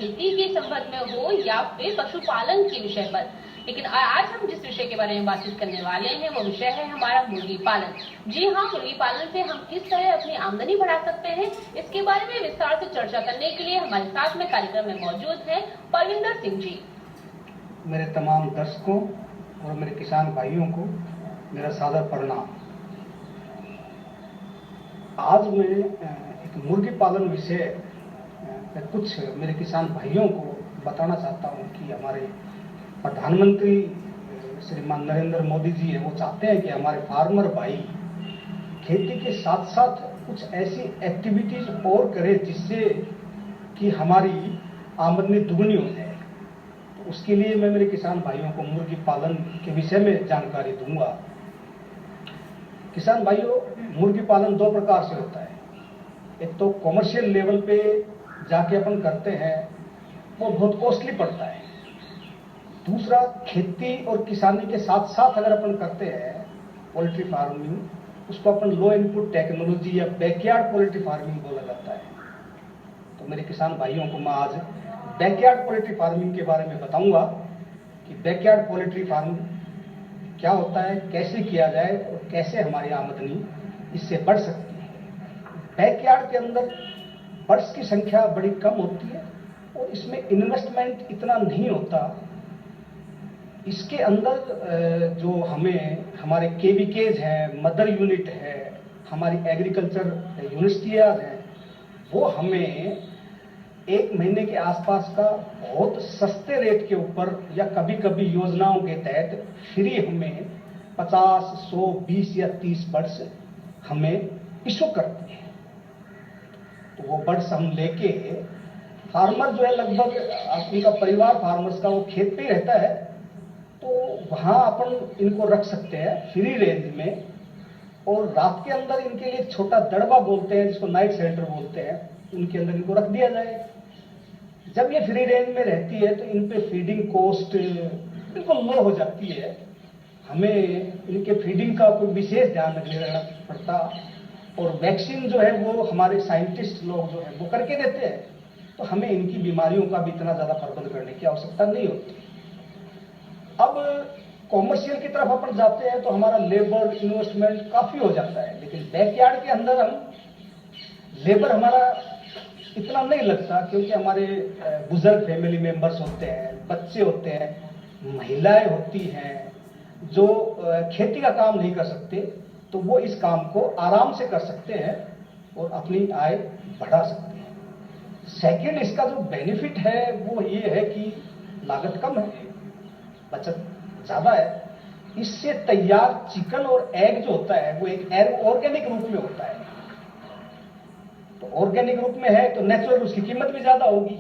खेती के संबंध में हो या फिर पशुपालन के विषय पर। लेकिन आज हम जिस विषय के बारे में बातचीत करने वाले हैं वो विषय है हमारा मुर्गी पालन। जी हाँ, मुर्गी पालन से हम किस तरह अपनी आमदनी बढ़ा सकते हैं, इसके बारे में विस्तार से चर्चा करने के लिए हमारे साथ में कार्यक्रम में मौजूद है परविंदर सिंह जी। मेरे तमाम दर्शकों और मेरे किसान भाइयों को मेरा सादर प्रणाम। आज मैं एक मुर्गी पालन विषय में कुछ मेरे किसान भाइयों को बताना चाहता हूं कि हमारे प्रधानमंत्री श्रीमान नरेंद्र मोदी जी हैं, वो चाहते हैं कि हमारे फार्मर भाई खेती के साथ साथ कुछ ऐसी एक्टिविटीज और करें जिससे कि हमारी आमदनी दुगनी हो जाए। तो उसके लिए मैं मेरे किसान भाइयों को मुर्गी पालन के विषय में जानकारी दूंगा। किसान भाइयों, मुर्गी पालन दो प्रकार से होता है। एक तो कॉमर्शियल लेवल पे जाके अपन करते हैं, वो बहुत कॉस्टली पड़ता है। दूसरा, खेती और किसानी के साथ साथ अगर अपन करते हैं पोल्ट्री फार्मिंग, उसको अपन लो इनपुट टेक्नोलॉजी या बैकयार्ड पोल्ट्री फार्मिंग बोला जाता है। तो मेरे किसान भाइयों को मैं आज बैकयार्ड पोल्ट्री फार्मिंग के बारे में बताऊंगा कि बैकयार्ड पोल्ट्री फार्मिंग क्या होता है, कैसे किया जाए और कैसे हमारी आमदनी इससे बढ़ सकती है। बैकयार्ड के अंदर बर्ड्स की संख्या बड़ी कम होती है और इसमें इन्वेस्टमेंट इतना नहीं होता। इसके अंदर जो हमारे केवीकेज हैं, मदर यूनिट है, हमारी एग्रीकल्चर यूनिवर्सिटियां हैं, वो हमें एक महीने के आसपास का बहुत सस्ते रेट के ऊपर या कभी कभी योजनाओं के तहत फ्री हमें 50, 100, 20 या 30 बर्ड्स हमें इशू करती है। तो वो बर्ड्स हम लेके फार्मर जो है, लगभग उनका परिवार फार्मर्स का वो खेत पे ही रहता है, तो वहां अपन इनको रख सकते हैं फ्री रेंज में। और रात के अंदर इनके लिए छोटा दड़बा बोलते हैं, जिसको नाइट शेल्टर बोलते हैं, उनके अंदर इनको रख दिया जाए। जब ये फ्री रेंज में रहती है तो इन पे फीडिंग कॉस्ट बिल्कुल लो हो जाती है। हमें इनके फीडिंग का कोई विशेष ध्यान रखना पड़ता और वैक्सीन जो है वो हमारे साइंटिस्ट लोग जो है वो करके देते हैं। तो हमें इनकी बीमारियों का भी इतना ज्यादा प्रबंध करने की आवश्यकता नहीं होती। अब कॉमर्शियल की तरफ अपन जाते हैं तो हमारा लेबर इन्वेस्टमेंट काफी हो जाता है, लेकिन बैकयार्ड के अंदर हम लेबर हमारा इतना नहीं लगता, क्योंकि हमारे बुजुर्ग फैमिली मेंबर्स होते हैं, बच्चे होते हैं, महिलाएं होती हैं जो खेती का काम नहीं कर सकते, तो वो इस काम को आराम से कर सकते हैं और अपनी आय बढ़ा सकते हैं। सेकंड, इसका जो बेनिफिट है वो ये है कि लागत कम है, बचत ज्यादा है। इससे तैयार चिकन और एग जो होता है वो एक ऑर्गेनिक रूप में होता है। तो ऑर्गेनिक रूप में है तो नेचुरल उसकी कीमत भी ज्यादा होगी।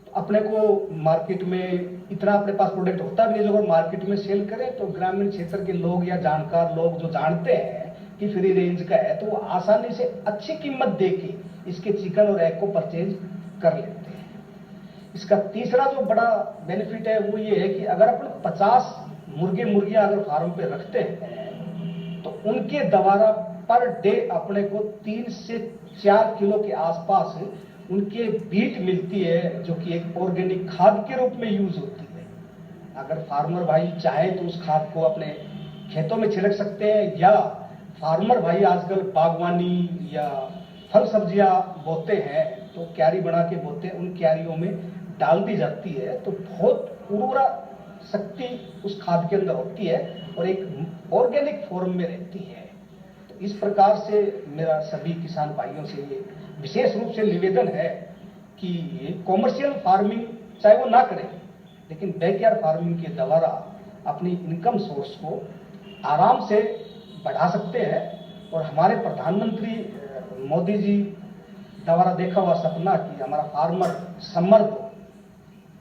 तो अपने को मार्केट में इतना अपने पास प्रोडक्ट होता भी नहीं जो मार्केट में सेल करें, तो ग्रामीण क्षेत्र के लोग या जानकार लोग जो जानते हैं कि फ्री रेंज का है, तो वो आसानी से अच्छी कीमत देके इसके चिकन और एग को परचेज कर लेते हैं। इसका तीसरा जो बड़ा बेनिफिट है वो ये है कि अगर अपन 50 मुर्गियां अगर फार्म पे रखते हैं तो उनके द्वारा पर डे अपने को 3 से 4 किलो के आसपास उनके बीट मिलती है, जो कि एक ऑर्गेनिक खाद के रूप में यूज होती है। अगर फार्मर भाई चाहे तो उस खाद को अपने खेतों में छिड़क सकते हैं, या फार्मर भाई आजकल बागवानी या फल सब्जियां बोते हैं तो क्यारी बना के बोते हैं, उन क्यारियों में डाल दी जाती है, तो बहुत उर्वरा शक्ति उस खाद के अंदर होती है और एक ऑर्गेनिक फॉर्म में रहती है। तो इस प्रकार से मेरा सभी किसान भाइयों से ये विशेष रूप से निवेदन है कि कॉमर्शियल फार्मिंग चाहे वो ना करें, लेकिन बैकयार्ड फार्मिंग के द्वारा अपनी इनकम सोर्स को आराम से बढ़ा सकते हैं। और हमारे प्रधानमंत्री मोदी जी द्वारा देखा हुआ सपना कि हमारा फार्मर समृद्ध हो,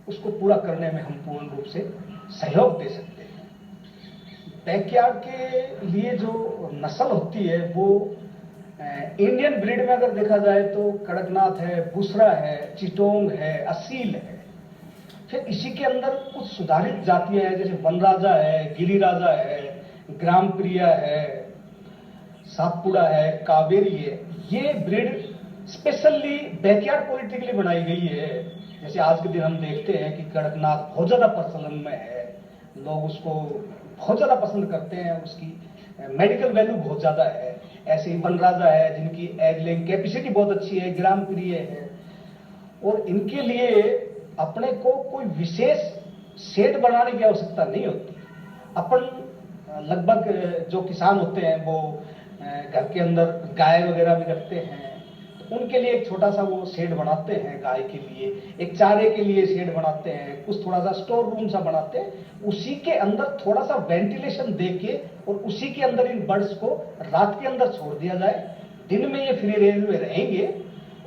उसको पूरा करने में हम पूर्ण रूप से सहयोग दे सकते हैं। बैकयार्ड के लिए जो नस्ल होती है वो इंडियन ब्रीड में अगर देखा जाए तो कड़कनाथ है, बुसरा है, चिटोंग है, असील है। फिर इसी के अंदर कुछ सुधारित जातियां हैं, जैसे वनराजा है, गिरिराजा है, ग्राम प्रिया है, सातपुड़ा है, कावेरी है। ये ब्रीड स्पेशली बैकयार्ड पॉलिटिकली बनाई गई है। जैसे आज के दिन हम देखते हैं कि कड़कनाथ बहुत ज्यादा प्रचलन में है, लोग उसको बहुत ज्यादा पसंद करते हैं, उसकी मेडिकल वैल्यू बहुत ज्यादा है। ऐसे ही वनराजा है जिनकी एग लेइंग कैपेसिटी बहुत अच्छी है, ग्राम प्रिय है, और इनके लिए अपने को कोई विशेष शेड बनाने की आवश्यकता नहीं होती। अपन लगभग जो किसान होते हैं वो घर के अंदर गाय वगैरह भी रखते हैं, तो उनके लिए एक छोटा सा वो शेड बनाते हैं, गाय के लिए एक चारे के लिए शेड बनाते हैं, कुछ थोड़ा सा स्टोर रूम सा बनाते हैं, उसी के अंदर थोड़ा सा वेंटिलेशन देके और उसी के अंदर इन बर्ड्स को रात के अंदर छोड़ दिया जाए। दिन में ये फ्री रेंज में रहेंगे।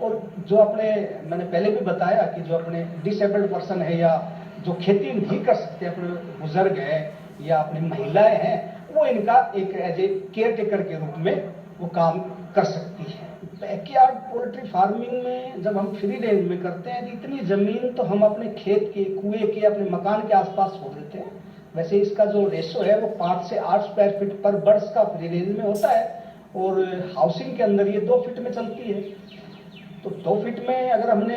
और जो अपने मैंने पहले भी बताया कि जो अपने डिसेबल्ड पर्सन है या जो खेती नहीं कर सकते, अपने बुजुर्ग हैं या अपनी महिलाएं हैं, वो इनका एक एज ए केयर टेकर के रूप में वो काम कर सकती है। बैकयार्ड पोल्ट्री फार्मिंग में जब हम फ्री रेंज में करते हैं तो इतनी जमीन तो हम अपने खेत के, कुएं के, अपने मकान के आसपास छोड़ देते हैं। वैसे इसका जो रेशो है वो 5 से 8 स्क्वायर फीट पर बर्ड्स का फ्री रेंज में होता है, और हाउसिंग के अंदर ये 2 फीट में चलती है। तो 2 फीट में अगर हमने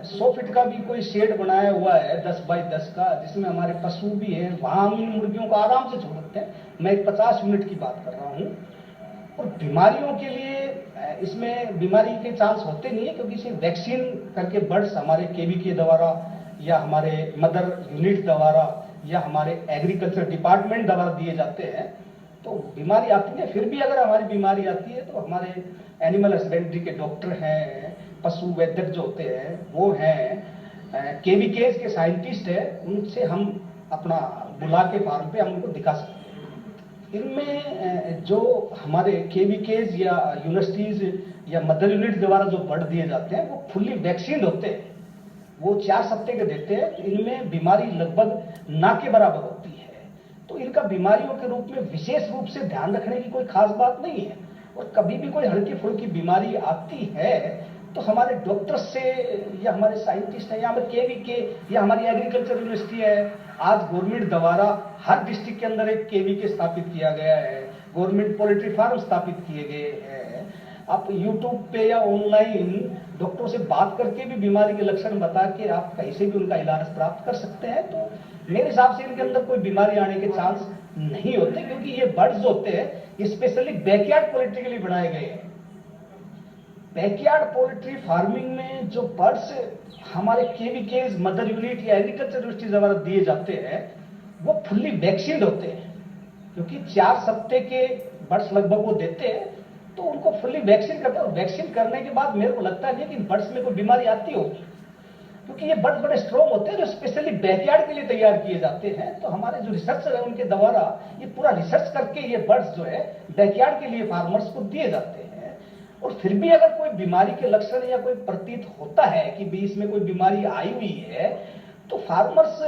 100 फीट का भी कोई शेड बनाया हुआ है 10 बाई 10 का, जिसमें हमारे पशु भी हैं, वहां हम इन मुर्गियों को आराम से छोड़ सकते हैं। मैं 50 यूनिट की बात कर रहा हूं। और बीमारियों के लिए इसमें बीमारी के चांस होते नहीं है, क्योंकि इसे वैक्सीन करके बर्ड्स हमारे केवीके द्वारा या हमारे मदर यूनिट द्वारा या हमारे एग्रीकल्चर डिपार्टमेंट द्वारा दिए जाते हैं। तो बीमारी आती है, फिर भी अगर हमारी बीमारी आती है तो हमारे एनिमल हस्बेंड्री के डॉक्टर हैं, पशु वैद्य जो होते हैं वो हैं, केवीकेज के साइंटिस्ट हैं, उनसे हम अपना बुला के फार्म पे हम उनको दिखा सकते हैं। इनमें जो हमारे केवीकेज या यूनिवर्सिटीज या मदर यूनिट द्वारा जो बर्ड दिए जाते हैं वो फुल्ली वैक्सीन होते हैं, वो 4 हफ्ते के देते हैं। तो इनमें बीमारी लगभग ना के बराबर होती है। तो इनका बीमारियों के रूप में विशेष रूप से ध्यान रखने की कोई खास बात नहीं है। और कभी भी कोई हल्की फुल्की बीमारी आती है तो हमारे डॉक्टर से या हमारे साइंटिस्ट है या हमारे केवीके या हमारी एग्रीकल्चर यूनिवर्सिटी है, आज गवर्नमेंट द्वारा हर डिस्ट्रिक्ट के अंदर एक केवीके स्थापित किया गया है, गवर्नमेंट पोल्ट्री फार्म स्थापित किए गए हैं। आप यूट्यूब पे या ऑनलाइन डॉक्टरों से बात करके भी बीमारी के लक्षण बता के आप कहीं से भी उनका इलाज प्राप्त कर सकते हैं। तो मेरे हिसाब से इनके अंदर कोई बीमारी आने के चांस नहीं होते, क्योंकि ये बर्ड्स होते हैं ये स्पेशली बैकयार्ड पोल्ट्री के लिए बनाए गए हैं। बैकयार्ड पोल्ट्री फार्मिंग में जो बर्ड्स हमारे केवीकेज, मदर यूनिट या एग्रीकल्चर यूनिवर्सिटी द्वारा दिए जाते हैं वो फुल्ली वैक्सीन होते हैं, क्योंकि 4 हफ्ते के बर्ड्स लगभग वो देते हैं, तो उनको फुल्ली वैक्सीन करते हैं। और वैक्सीन करने के बाद मेरे को लगता नहीं कि बर्ड्स में कोई बीमारी आती होगी, क्योंकि ये बर्ड्स बड़े स्ट्रॉन्ग होते हैं जो स्पेशली बैकयार्ड के लिए तैयार किए जाते हैं। तो हमारे जो रिसर्चर है उनके द्वारा ये पूरा रिसर्च करके ये बर्ड्स जो है बैकयार्ड के लिए फार्मर्स को दिए जाते हैं। और फिर भी अगर कोई बीमारी के लक्षण या कोई प्रतीत होता है कि भी इसमें कोई बीमारी आई हुई है, तो फार्मर्स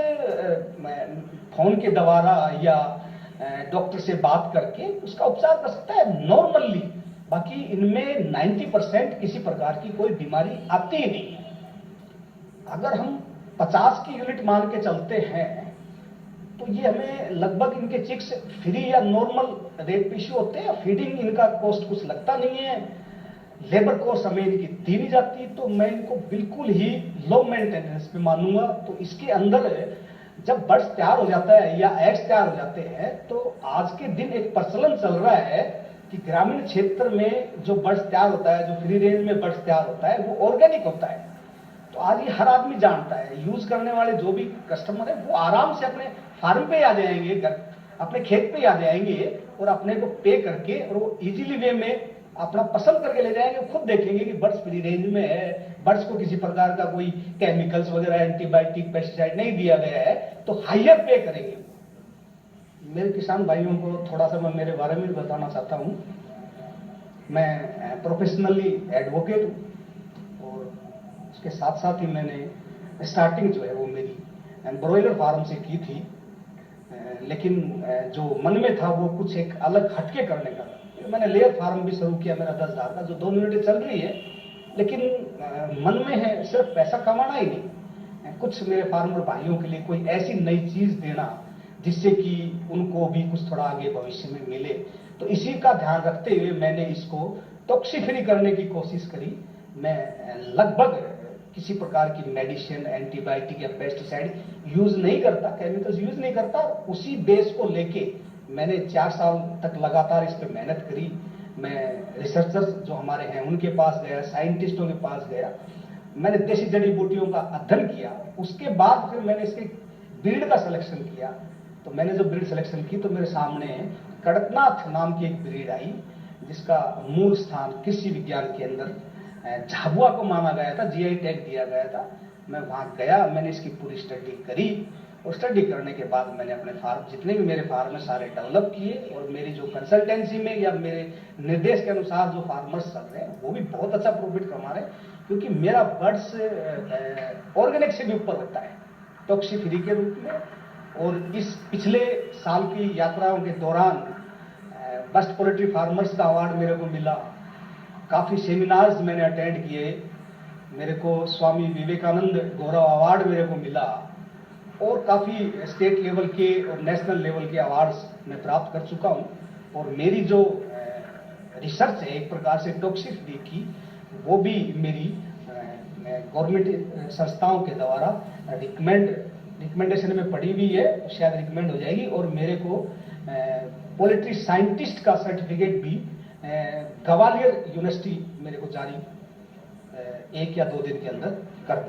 फोन के द्वारा या डॉक्टर से बात करके उसका उपचार कर सकता है नॉर्मली। बाकी इनमें 90% किसी प्रकार की कोई बीमारी आती ही नहीं है। अगर हम 50 की यूनिट मान के चलते हैं तो ये हमें लगभग इनके चिक्स फ्री या नॉर्मल रेट पे इश्यू होते हैं। फीडिंग इनका कॉस्ट कुछ लगता नहीं है, लेबर कॉस्ट हमें इनकी दी नहीं जाती, तो मैं इनको बिल्कुल ही लो मेंटेनेंस पे मानूंगा। तो इसके अंदर जब बर्ड्स तैयार हो जाता है या एग्स तैयार हो जाते हैं, तो आज के दिन एक प्रचलन चल रहा है कि ग्रामीण क्षेत्र में जो बर्ड्स तैयार होता है, जो फ्री रेंज में बर्ड्स तैयार होता है, वो ऑर्गेनिक होता है। तो आज ये हर आदमी जानता है, यूज करने वाले जो भी कस्टमर है वो आराम से अपने फार्म पे आ जाएंगे, अपने खेत पे आ जाएंगे और अपने को पे करके और वो इजीली वे में अपना पसंद करके ले जाएंगे। खुद देखेंगे कि बर्ड्स फ्री रेंज में है, बर्ड्स को किसी प्रकार का कोई केमिकल्स वगैरह, एंटीबायोटिक, पेस्टिसाइड नहीं दिया गया है, तो हायर पे करेंगे। मेरे किसान भाइयों को थोड़ा सा मैं मेरे बारे में भी बताना चाहता हूं। मैं प्रोफेशनली एडवोकेट हूं और उसके साथ साथ ही मैंने स्टार्टिंग जो है वो मेरी ब्रॉयलर फार्म से की थी, लेकिन जो मन में था वो कुछ एक अलग हटके करने का। मैंने लेयर फार्म भी शुरू किया मेरा 10,000 का, जो 2 यूनिटें चल रही है, लेकिन मन में है सिर्फ पैसा कमाना ही नहीं, कुछ मेरे फार्मर भाइयों के लिए कोई ऐसी नई चीज देना जिससे कि उनको भी कुछ थोड़ा आगे भविष्य में मिले। तो इसी का ध्यान रखते हुए मैंने इसको टॉक्सी फ्री करने की कोशिश करी। मैं लगभग किसी प्रकार की मेडिसिन, एंटीबायोटिक या पेस्टिसाइड यूज नहीं करता, केमिकल्स यूज नहीं करता। उसी बेस को लेके मैंने 4 साल तक लगातार इस पे मेहनत करी। मैं रिसर्चर्स जो हमारे हैं उनके पास गया, साइंटिस्टों के पास गया, मैंने देसी जड़ी बूटियों का अध्ययन किया। उसके बाद फिर मैंने इसके ब्रीड का सिलेक्शन किया। तो मैंने जब ब्रीड सिलेक्शन की तो मेरे सामने कड़कनाथ नाम की एक ब्रीड आई, जिसका मूल स्थान कृषि विज्ञान के अंदर झाबुआ को माना गया था, जीआई टैग दिया गया था। मैं वहां गया, मैंने इसकी पूरी स्टडी करी और स्टडी करने के बाद मैंने अपने फार्म, जितने भी मेरे फार्म में सारे डेवलप किए, और मेरी जो कंसल्टेंसी में या मेरे निर्देश के अनुसार जो फार्मर्स चल रहे हैं वो भी बहुत अच्छा प्रॉफिट कमा रहे हैं, क्योंकि मेरा बर्ड्स ऑर्गेनिक से भी ऊपर होता है, टॉक्सी फ्री के रूप में। और इस पिछले साल की यात्राओं के दौरान बेस्ट पोल्ट्री फार्मर्स का अवार्ड मेरे को मिला, काफी सेमिनार्स मैंने अटेंड किए, मेरे को स्वामी विवेकानंद गौरव अवार्ड मेरे को मिला, और काफी स्टेट लेवल के और नेशनल लेवल के अवार्ड्स मैं प्राप्त कर चुका हूं। और मेरी जो रिसर्च है एक प्रकार से टॉक्सी फ्री की, वो भी मेरी गवर्नमेंट संस्थाओं के द्वारा रिकमेंडेशन में पड़ी हुई है, शायद रिकमेंड हो जाएगी। और मेरे को पोल्ट्री साइंटिस्ट का सर्टिफिकेट भी ग्वालियर यूनिवर्सिटी मेरे को जारी 1 या 2 दिन के अंदर